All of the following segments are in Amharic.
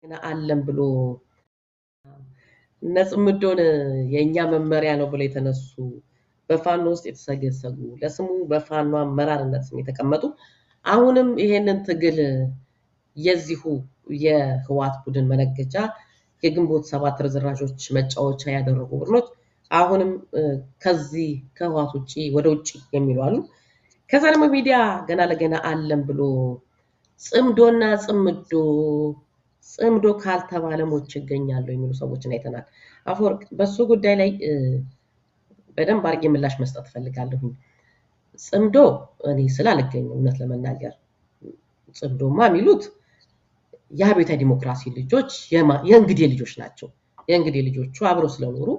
እና አለም ብሎ ነጽምዶን የኛ መመሪያ ነው ብሎ የተነሱ በፋኖ ውስጥ የተሰገሰጉ ለስሙ በፋኖ አመራርነት ስም የተቀመጡ አሁንም ይሄንን ትግል የዚሁ የህዋት ቡድን መነገጃ የግንቦት ሰባት ርዝራዦች መጫወቻ ያደረጉ ቡድኖች አሁንም ከዚህ ከህዋት ውጪ ወደ ውጪ የሚሉ አሉ። ከዛ ደግሞ ሚዲያ ገና ለገና አለም ብሎ ጽምዶና ጽምዶ ካልተባለ ሞች ይገኛሉ የሚሉ ሰዎችን አይተናል። አፈወርቅ በሱ ጉዳይ ላይ በደንብ አርጌ ምላሽ መስጠት ፈልጋለሁ። ጽምዶ እኔ ስላልገኘ እውነት ለመናገር ጽምዶማ የሚሉት የአብዮታዊ ዲሞክራሲ ልጆች የእንግዲህ ልጆች ናቸው። የእንግዲህ ልጆቹ አብረው ስለኖሩ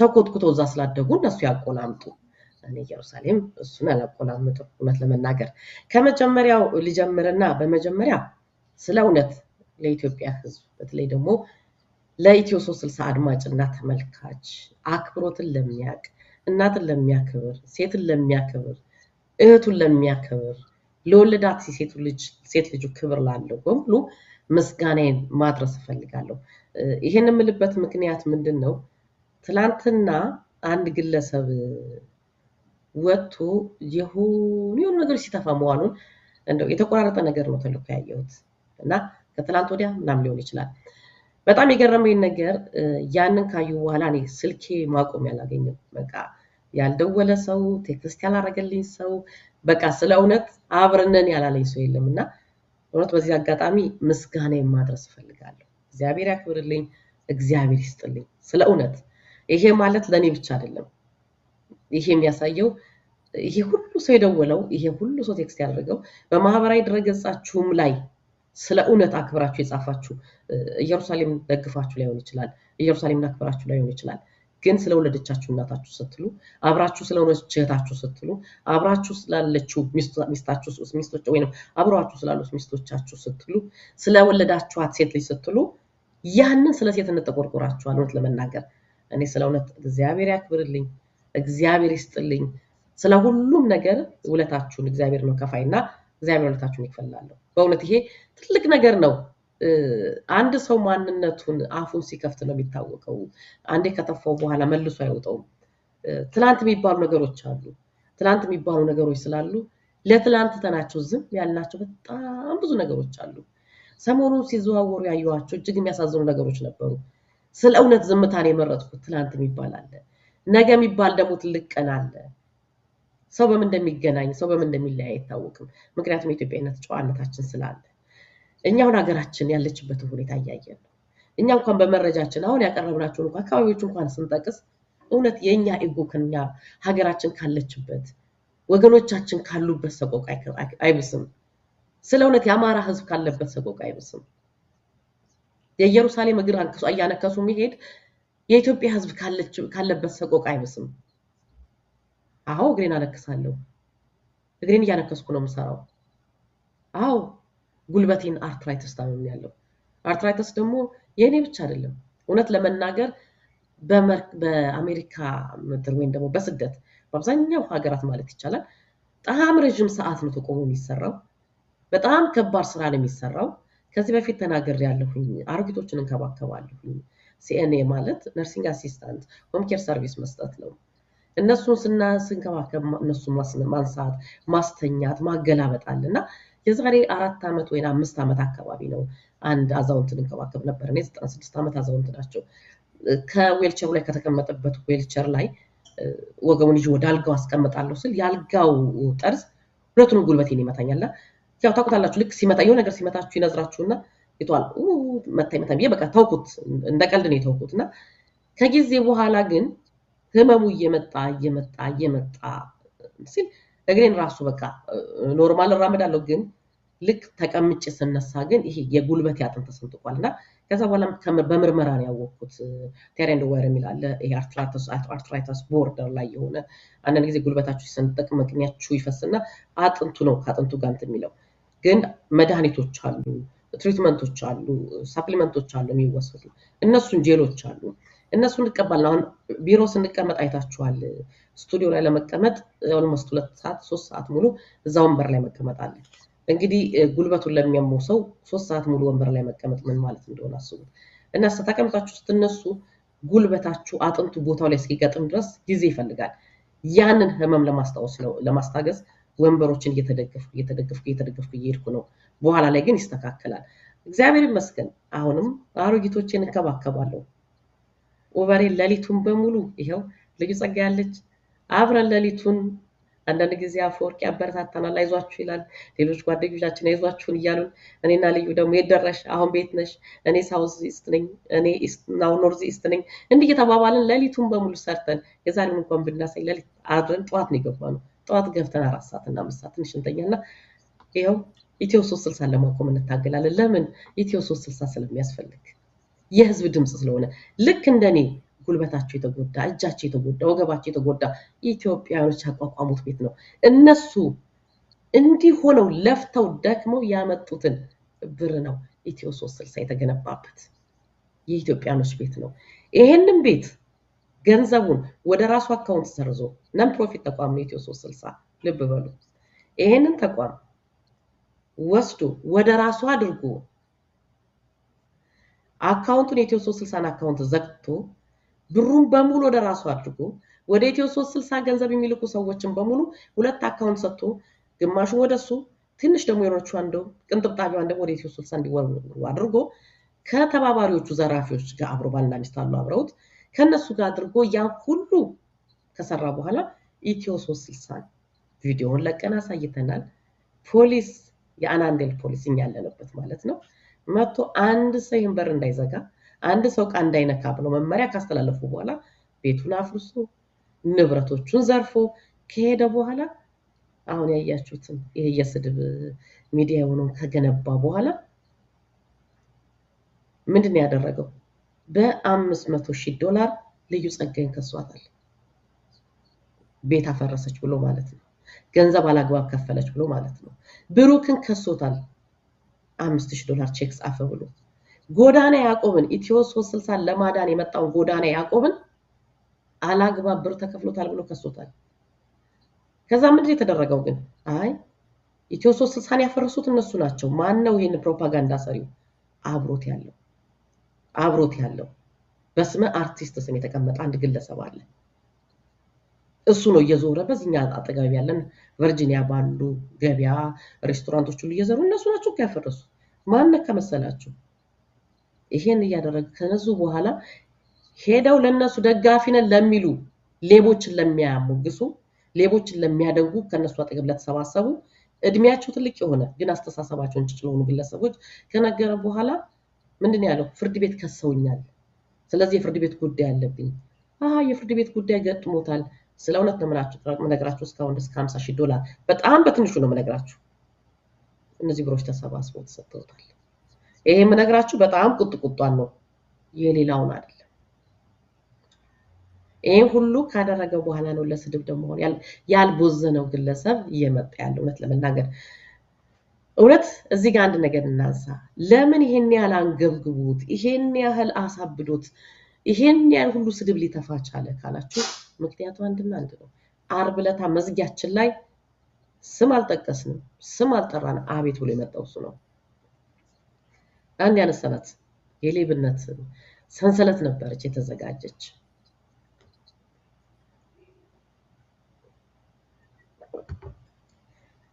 ተኮትኩተው እዛ ስላደጉ እነሱ ያቆላምጡ። እኔ ኢየሩሳሌም እሱን አላቆላምጥም እውነት ለመናገር። ከመጀመሪያው ልጀምርና በመጀመሪያ ስለ እውነት ለኢትዮጵያ ህዝብ በተለይ ደግሞ ለኢትዮ 360 አድማጭና ተመልካች አክብሮትን ለሚያቅ እናትን ለሚያክብር ሴትን ለሚያክብር እህቱን ለሚያክብር ለወለዳት ሴት ልጅ ክብር ላለው በሙሉ ምስጋናዬን ማድረስ እፈልጋለሁ። ይሄን የምልበት ምክንያት ምንድነው? ትላንትና አንድ ግለሰብ ወጥቶ የሆኑ ነገሮች ሲተፋ መዋሉን እንደው የተቆራረጠ ነገር ነው ተልኮ ያየሁት እና ከትላንት ወዲያ ምናምን ሊሆን ይችላል። በጣም የገረመኝ ነገር ያንን ካዩ በኋላ እኔ ስልኬ ማቆም ያላገኘው በቃ ያልደወለ ሰው ቴክስት ያላረገልኝ ሰው በቃ ስለ እውነት አብረነን ያላለኝ ሰው የለምና እውነት በዚህ አጋጣሚ ምስጋናዬን ማድረስ እፈልጋለሁ። እግዚአብሔር ያክብርልኝ፣ እግዚአብሔር ይስጥልኝ። ስለ እውነት ይሄ ማለት ለኔ ብቻ አይደለም። ይሄ የሚያሳየው ይሄ ሁሉ ሰው የደወለው ይሄ ሁሉ ሰው ቴክስት ያደረገው በማህበራዊ ድረገጻችሁም ላይ ስለ እውነት አክብራችሁ የጻፋችሁ ኢየሩሳሌም ደግፋችሁ ላይሆን ይችላል፣ ኢየሩሳሌምን አክብራችሁ ላይሆን ይችላል። ግን ስለወለደቻችሁ እናታችሁ ስትሉ አብራችሁ ስለሆነች እህታችሁ ስትሉ አብራችሁ ስላለችው ሚስቶች ወይንም አብራችሁ ስላሉት ሚስቶቻችሁ ስትሉ ስለወለዳችኋት ሴት ልጅ ስትሉ ያንን ስለ ሴትነት ተቆርቆራችኋል። እውነት ለመናገር እኔ ስለ እውነት እግዚአብሔር ያክብርልኝ፣ እግዚአብሔር ይስጥልኝ። ስለ ሁሉም ነገር ውለታችሁን እግዚአብሔር ነው ከፋይና እግዚአብሔር ውለታችሁን ይክፈላልው። በእውነት ይሄ ትልቅ ነገር ነው። አንድ ሰው ማንነቱን አፉን ሲከፍት ነው የሚታወቀው። አንዴ ከተፋው በኋላ መልሶ አይወጣውም። ትላንት የሚባሉ ነገሮች አሉ። ትላንት የሚባሉ ነገሮች ስላሉ ለትላንት ተናቸው ዝም ያልናቸው በጣም ብዙ ነገሮች አሉ። ሰሞኑን ሲዘዋወሩ ያዩዋቸው እጅግ የሚያሳዝኑ ነገሮች ነበሩ። ስለ እውነት ዝምታን የመረጥኩት ትላንት የሚባል አለ። ነገ የሚባል ደግሞ ትልቅ ቀን አለ። ሰው በምን እንደሚገናኝ ሰው በምን እንደሚለያይ አይታወቅም። ምክንያቱም የኢትዮጵያዊነት ጨዋነታችን ስላለ እኛውን ሀገራችን ያለችበትን ሁኔታ እያየን ነው። እኛ እንኳን በመረጃችን አሁን ያቀረብናቸውን እንኳን አካባቢዎች እንኳን ስንጠቅስ እውነት የኛ ኢጎ ከኛ ሀገራችን ካለችበት ወገኖቻችን ካሉበት ሰቆቃ አይብስም። ስለ እውነት የአማራ ህዝብ ካለበት ሰቆቃ አይብስም። የኢየሩሳሌም እግር አያነከሱ መሄድ የኢትዮጵያ ህዝብ ካለበት ሰቆቃ አይብስም። አዎ እግሬን አነክሳለሁ። እግሬን እያነከስኩ ነው የምሰራው። አዎ ጉልበቴን አርትራይተስ ታምሜያለሁ። አርትራይተስ ደግሞ የኔ ብቻ አይደለም። እውነት ለመናገር በአሜሪካ ምድር ወይም ደግሞ በስደት በአብዛኛው ሀገራት ማለት ይቻላል በጣም ረጅም ሰዓት ነው ተቆሞ የሚሰራው። በጣም ከባድ ስራ ነው የሚሰራው። ከዚህ በፊት ተናግሬያለሁኝ። አሮጊቶችን እንከባከባለሁኝ። ሲኤንኤ ማለት ነርሲንግ አሲስታንት ሆም ኬር ሰርቪስ መስጠት ነው። እነሱን ስንከባከብ እነሱን ማንሳት፣ ማስተኛት፣ ማገላበጥ አለና የዛሬ 4 ዓመት ወይ 5 ዓመት አካባቢ ነው አንድ አዛውንትን እንከባከብ ነበር። እኔ 96 ዓመት አዛውንት ናቸው። ከዌልቸሩ ላይ ከተቀመጠበት ዌልቸር ላይ ወገቡን ይዤ ወደ አልጋው አስቀምጣለሁ ስል ያልጋው ጠርዝ ሁለቱንም ጉልበቴን ይመታኛልና ያው ታውቁታላችሁ። ልክ ሲመታ የሆነ ነገር ሲመታችሁ ይነዝራችሁና ይቷል መታ ብዬ በቃ ተውኩት። እንደ ቀልድ ነው የተውኩትና ከጊዜ በኋላ ግን ህመሙ እየመጣ ሲል እግሬን ራሱ በቃ ኖርማል እራመዳለሁ፣ ግን ልክ ተቀምጬ ስነሳ ግን ይሄ የጉልበት ያጥንት ተሰንጥቋልና ከዛ በኋላ በምርመራ ነው ያወቅኩት ቴሬንድ ወር የሚላል ይሄ አርትራይተስ ቦርደር ላይ የሆነ አንዳንድ ጊዜ ጉልበታችሁ ሲሰንጠቅ መቅኛችሁ ይፈስና አጥንቱ ነው ከአጥንቱ ጋር እንትን የሚለው። ግን መድኃኒቶች አሉ፣ ትሪትመንቶች አሉ፣ ሳፕሊመንቶች አሉ የሚወሰዱ። እነሱን ጄሎች አሉ፣ እነሱን እንቀበልና አሁን ቢሮ ስንቀመጥ አይታችኋል። ስቱዲዮ ላይ ለመቀመጥ ኦልሞስት 2 ሰዓት 3 ሰዓት ሙሉ እዛው ወንበር ላይ መቀመጥ አለ። እንግዲህ ጉልበቱን ለሚያመው ሰው 3 ሰዓት ሙሉ ወንበር ላይ መቀመጥ ምን ማለት እንደሆነ አስቡት። እና ተቀምጣችሁ ስትነሱ ጉልበታችሁ አጥንቱ ቦታው ላይ እስኪገጥም ድረስ ጊዜ ይፈልጋል። ያንን ህመም ለማስታወስ ነው ለማስታገስ ወንበሮችን እየተደገፍኩ እየሄድኩ ነው። በኋላ ላይ ግን ይስተካከላል። እግዚአብሔር ይመስገን አሁንም አሮጊቶቼን እንከባከባለሁ። ኦቨሬን ሌሊቱን በሙሉ ይኸው ልዩ ጸጋ ያለች አብረን ሌሊቱን አንዳንድ ጊዜ አፈወርቅ ያበረታታናል፣ አይዟችሁ ይላል። ሌሎች ጓደኞቻችን አይዟችሁን እያሉን እኔና ልዩ ደግሞ የደረሽ አሁን ቤት ነሽ፣ እኔ ሳውዝ ኢስት ነኝ፣ እኔ ናው ኖርዝ ኢስት ነኝ። እንዲህ እየተባባልን ሌሊቱን በሙሉ ሰርተን የዛሬውን እንኳን ብናሳይ ሌሊት አድረን ጠዋት ነው የገባነው። ጠዋት ገብተን 4 ሰዓት እና 5 ሰዓት ትንሽ እንተኛና ይኸው ኢትዮ 360 ለማቆም እንታገላለን። ለምን? ኢትዮ 360 ስለሚያስፈልግ የህዝብ ድምጽ ስለሆነ ልክ እንደኔ ጉልበታቸው የተጎዳ እጃቸው የተጎዳ ወገባቸው የተጎዳ ኢትዮጵያውያኖች ያቋቋሙት ቤት ነው። እነሱ እንዲህ ሆነው ለፍተው ደክመው ያመጡትን ብር ነው ኢትዮ 360 የተገነባበት የኢትዮጵያኖች ቤት ነው። ይሄንን ቤት ገንዘቡን ወደ ራሱ አካውንት ሰርዞ ነን ፕሮፊት ተቋም ነው ኢትዮ 360 ልብ በሉ። ይሄንን ተቋም ወስዶ ወደ ራሱ አድርጎ አካውንቱን ኢትዮ 360 አካውንት ዘግቶ ብሩን በሙሉ ወደ ራሱ አድርጎ ወደ ኢትዮ 360 ገንዘብ የሚልኩ ሰዎችን በሙሉ 2 አካውንት ሰጥቶ ግማሹን ወደሱ ትንሽ ደግሞ የሮቹ አንዱ ቅንጥብጣቢው አንዱ ወደ ኢትዮ 360 እንዲወርዱ አድርጎ ከተባባሪዎቹ ዘራፊዎች ጋር አብሮ ባልና ሚስት አሉ አብረውት ከነሱ ጋር አድርጎ ያ ሁሉ ከሰራ በኋላ ኢትዮ 360 ቪዲዮውን ለቀና ሳይተናል። ፖሊስ የአናንዴል ፖሊስ ያለበት ማለት ነው መጥቶ አንድ ሰው ይንበር እንዳይዘጋ አንድ ሰው ቃ እንዳይነካ ብሎ መመሪያ ካስተላለፉ በኋላ ቤቱን አፍርሶ ንብረቶቹን ዘርፎ ከሄደ በኋላ አሁን ያያችሁትን ይሄ የስድብ ሚዲያ ሆኖ ከገነባ በኋላ ምንድን ያደረገው በ$500,000 ልዩ ጸጋይን ከሷታል። ቤት አፈረሰች ብሎ ማለት ነው። ገንዘብ አላግባብ ከፈለች ብሎ ማለት ነው። ብሩክን ከሶታል $5,000 ቼክ ጻፈ ብሎ ጎዳና ያዕቆብን ኢትዮ 360 ለማዳን የመጣው ጎዳና ያዕቆብን አላግባብ ብር ተከፍሎታል ብሎ ከሶታል። ከዛ ምንድን የተደረገው ግን አይ ኢትዮ 360 ያፈረሱት እነሱ ናቸው። ማን ነው ይሄን ፕሮፓጋንዳ ሰሪው? አብሮት ያለው በስመ አርቲስት ስም የተቀመጠ አንድ ግለሰብ አለ። እሱ ነው እየዞረ በዚህኛ አጠገብ ያለን ቨርጂኒያ ባሉ ገበያ ሬስቶራንቶች ሁሉ እየዘሩ እነሱ ናቸው ያፈረሱ። ማን ከመሰላችሁ? ይሄን እያደረገ ከነሱ በኋላ ሄደው ለነሱ ደጋፊ ነን ለሚሉ ሌቦችን ለሚያሞግሱ ሌቦችን ለሚያደንጉ ከነሱ አጠገብ ለተሰባሰቡ እድሜያቸው ትልቅ የሆነ ግን አስተሳሰባቸውን ጭጭለሆኑ ግለሰቦች ከነገረ በኋላ ምንድን ያለው? ፍርድ ቤት ከሰውኛል፣ ስለዚህ የፍርድ ቤት ጉዳይ አለብኝ። የፍርድ ቤት ጉዳይ ገጥሞታል። ስለ እውነት ነው የምነግራችሁ። እስካሁን እስከ $50,000 በጣም በትንሹ ነው የምነግራችሁ። እነዚህ ብሮች ተሰባስበው ተሰጥተውታል። ይሄ የምነግራችሁ በጣም ቁጥቋጣን ነው የሌላውን አይደለም። ይሄን ሁሉ ካደረገ በኋላ ነው ለስድብ ደግሞ ያልቦዘነው ግለሰብ እየመጣ ያለው። እውነት ለመናገር እውነት እዚህ ጋር አንድ ነገር እናንሳ። ለምን ይሄን ያህል አንገብግቡት፣ ይሄን ያህል አሳብዶት፣ ይሄን ያህል ሁሉ ስድብ ሊተፋ ቻለ ካላችሁ ምክንያቱ አንድና አንድ ነው። ዓርብ ዕለት መዝጊያችን ላይ ስም አልጠቀስንም፣ ስም አልጠራን፣ አቤት ብሎ የመጣው እሱ ነው። አንድ ያነሳናት የሌብነት ሰንሰለት ነበረች የተዘጋጀች።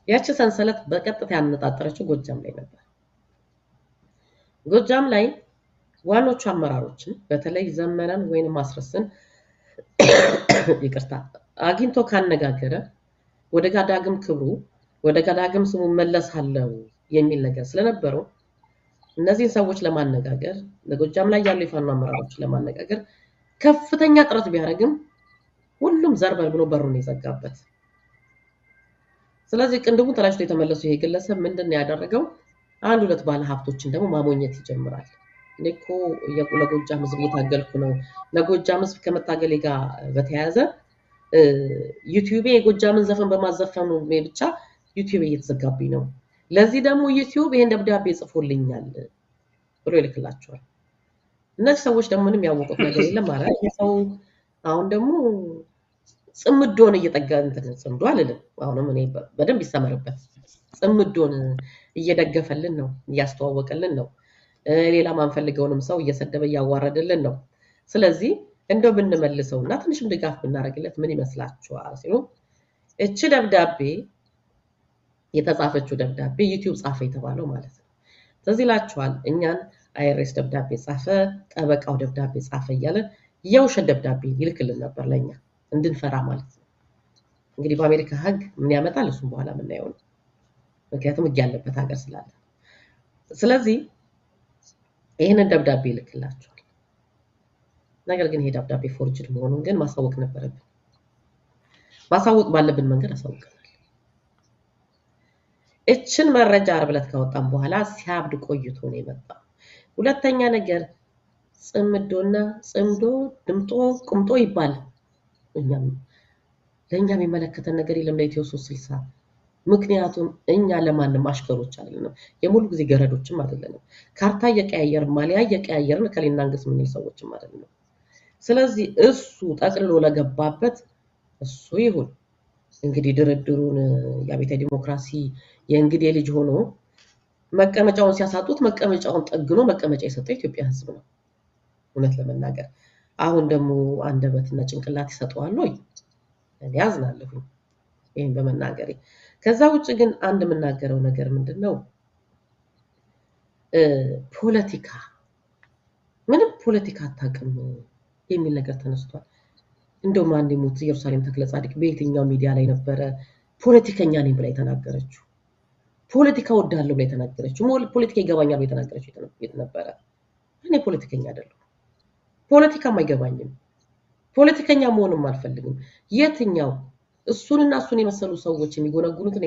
ያቺ ሰንሰለት በቀጥታ ያነጣጠረችው ጎጃም ላይ ነበር። ጎጃም ላይ ዋኖቹ አመራሮችን በተለይ ዘመነን ወይንም ማስረስን ይቅርታ አግኝቶ ካነጋገረ ወደ ጋዳግም ክብሩ ወደ ጋዳግም ስሙ መለሳለው የሚል ነገር ስለነበረው እነዚህን ሰዎች ለማነጋገር ለጎጃም ላይ ያሉ የፋኖ አመራሮችን ለማነጋገር ከፍተኛ ጥረት ቢያደርግም ሁሉም ዘርበል ብሎ በሩን ይዘጋበት። ስለዚህ ቅንድቡ ተላሽቶ የተመለሱ ይሄ ግለሰብ ምንድነው ያደረገው? አንድ ሁለት ባለ ሀብቶችን ደግሞ ማሞኘት ይጀምራል። እኔኮ ለጎጃም ህዝብ እየታገልኩ ነው። ለጎጃም ህዝብ ከመታገሌ ጋር በተያያዘ ዩቲዩብ የጎጃምን ዘፈን በማዘፈኑ ብቻ ዩቲዩብ እየተዘጋብኝ ነው። ለዚህ ደግሞ ዩቲዩብ ይሄን ደብዳቤ ጽፎልኛል ብሎ ይልክላቸዋል። እነዚህ ሰዎች ደግሞ ምንም ያወቁት ነገር የለም ማለት ነው። አሁን ደግሞ ጽምዶን እየጠጋን ጽምዶ አልልም። አሁንም እኔ በደንብ ይሰመርበት። ጽምዶን እየደገፈልን ነው፣ እያስተዋወቀልን ነው። ሌላ ማንፈልገውንም ሰው እየሰደበ እያዋረደልን ነው። ስለዚህ እንደው ብንመልሰውና ትንሽም ድጋፍ ብናደርግለት ምን ይመስላችኋል ሲሉ እቺ ደብዳቤ የተጻፈችው ደብዳቤ ዩቲዩብ ጻፈ የተባለው ማለት ነው። ስለዚህ ይላችኋል እኛን አይሬስ ደብዳቤ ጻፈ፣ ጠበቃው ደብዳቤ ጻፈ እያለ የውሸት ደብዳቤ ይልክልን ነበር ለኛ እንድንፈራ ማለት ነው። እንግዲህ በአሜሪካ ሕግ ምን ያመጣል እሱም በኋላ የምናየው ነው። ምክንያቱም ሕግ ያለበት ሀገር ስላለ። ስለዚህ ይህንን ደብዳቤ ይልክላችኋል። ነገር ግን ይሄ ደብዳቤ ፎርጅድ መሆኑን ግን ማሳወቅ ነበረብን። ማሳወቅ ባለብን መንገድ አሳውቀናል። እችን መረጃ ዓርብ ዕለት ካወጣን በኋላ ሲያብድ ቆይቶ ነው የመጣው። ሁለተኛ ነገር ጽምዶና ጽምዶ ድምጦ ቁምጦ ይባል ለእኛ የሚመለከተን ነገር የለም ለኢትዮ 360። ምክንያቱም እኛ ለማንም አሽከሮች አይደለንም፣ የሙሉ ጊዜ ገረዶችም አይደለንም። ካርታ እየቀያየርን ማሊያ እየቀያየርን ከሌና አንገስ የምንል ሰዎችም አይደለንም። ስለዚህ እሱ ጠቅልሎ ለገባበት እሱ ይሁን። እንግዲህ ድርድሩን የአብዮት ዲሞክራሲ የእንግዲህ ልጅ ሆኖ መቀመጫውን ሲያሳጡት መቀመጫውን ጠግኖ መቀመጫ የሰጠው ኢትዮጵያ ሕዝብ ነው። እውነት ለመናገር አሁን ደግሞ አንደበትና ጭንቅላት ይሰጠዋል ወይ? እኔ አዝናለሁ ይሄን በመናገሬ። ከዛ ውጭ ግን አንድ የምናገረው ነገር ምንድነው? ፖለቲካ ምንም ፖለቲካ አታውቅም የሚል ነገር ተነስቷል። እንደው ማን ይሙት ኢየሩሳሌም ተክለ ጻድቅ በየትኛው ሚዲያ ላይ ነበረ ፖለቲከኛ ነኝ ብላ የተናገረችው? ፖለቲካ ወዳለው ብላ የተናገረችው? ፖለቲካ ይገባኛል ብላ የተናገረችው የት ነበረ? እኔ ፖለቲከኛ አይደለሁ፣ ፖለቲካም አይገባኝም፣ ፖለቲከኛ መሆንም አልፈልግም። የትኛው እሱንና እሱን የመሰሉ ሰዎች የሚጎነጉኑትን